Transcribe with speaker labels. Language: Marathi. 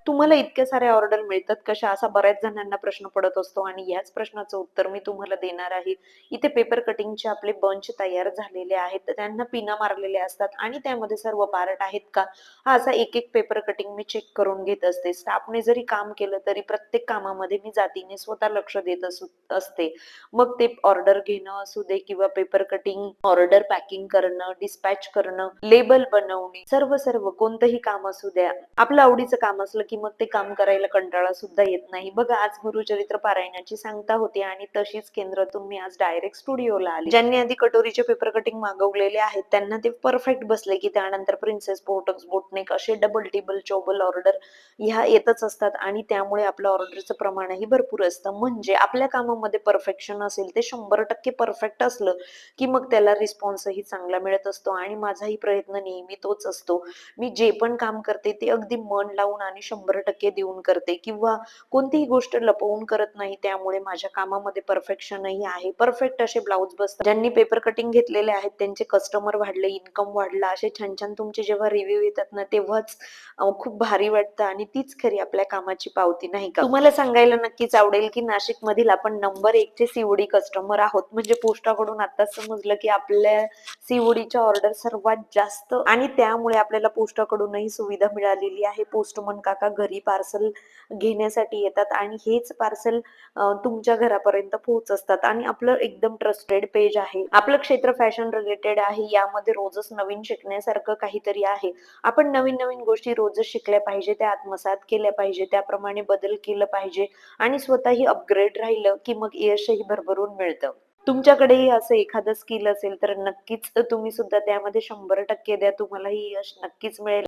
Speaker 1: तुम्हाला इतक्या साऱ्या ऑर्डर मिळतात कशा? असा बऱ्याच जणांना प्रश्न पडत असतो आणि याच प्रश्नाचं उत्तर मी तुम्हाला देणार आहे. इथे पेपर कटिंगचे आपले बंच तयार झालेले आहेत. तर त्यांना पिना मारलेल्या असतात आणि त्यामध्ये सर्व पार्ट आहेत का? हा असा एक-एक पेपर कटिंग मी चेक करून घेत असते. स्टाफने जरी काम केलं तरी प्रत्येक कामामध्ये मी जातीने स्वतः लक्ष देत असते. मग ते ऑर्डर घेणं असू दे किंवा पेपर कटिंग, ऑर्डर पॅकिंग करणं, डिस्पॅच करणं, लेबल बनवणे, सर्व कोणतंही काम असू द्या. आपलं आवडीचं काम असलं की मग ते काम करायला कंटाळा सुद्धा येत नाही. बघा आज गुरुचरित्र पारायणाची सांगता होती आणि तशीच केंद्रातून मी आज डायरेक्ट स्टुडिओला आले. ज्यांनी आधी कटोरीचे पेपर कटिंग मागवलेले आहेत त्यांना ते परफेक्ट बसले की त्यानंतर प्रिन्सेस बोटक्स, बोटनेक असे डबल, टिबल, चौबल ऑर्डर ह्या येतच असतात आणि त्यामुळे आपलं ऑर्डरचं प्रमाणही भरपूर असतं. म्हणजे आपल्या कामामध्ये परफेक्शन असेल, ते 100% परफेक्ट असलं, की मग त्याला रिस्पॉन्सही चांगला मिळत असतो आणि माझाही प्रयत्न नेहमी तोच असतो. मी जे पण काम करते ते अगदी मन लावून आणि 100% देऊन करते किंवा कोणतीही गोष्ट लपवून करत नाही. त्यामुळे माझ्या कामामध्ये परफेक्शनही आहे. परफेक्ट असे ब्लाउज बसतात. ज्यांनी पेपर कटिंग घेतलेले आहेत त्यांचे कस्टमर वाढले, इन्कम वाढला, असे छान-छान तुमचे जेव्हा रिव्ह्यू येतात ना, तेव्हाच खूप भारी वाटतं आणि तीच खरी आपल्या कामाची पावती, नाही का? तुम्हाला सांगायला नक्कीच आवडेल, की नाशिकमधील आपण नंबर 1 चे सीओडी कस्टमर आहोत. म्हणजे पोस्टाकडून आत्ताच समजलं, की आपल्या सीओडीच्या ऑर्डर सर्वात जास्त आणि त्यामुळे आपल्याला पोस्टाकडूनही सुविधा मिळालेली आहे. पोस्टमन काका घरी पार्सल घेण्यासाठी येतात आणि हेच पार्सल तुमच्या घरापर्यंत पोहोचतात आणि आपलं एकदम ट्रस्टेड पेज आहे. आपलं क्षेत्र फॅशन रिलेटेड आहे. यामध्ये रोजच नवीन शिकण्यासारखं काहीतरी आहे. आपण नवीन-नवीन गोष्टी रोजच शिकल्या पाहिजे, त्या आत्मसात केल्या पाहिजे, त्याप्रमाणे बदल केलं पाहिजे आणि स्वतःही अपग्रेड राहिलं, की मग यशही भरभरून मिळतं. तुमच्याकडेही असं एखादं स्किल असेल तर नक्कीच तुम्ही सुद्धा त्यामध्ये 100% द्या. तुम्हालाही यश नक्कीच मिळेल.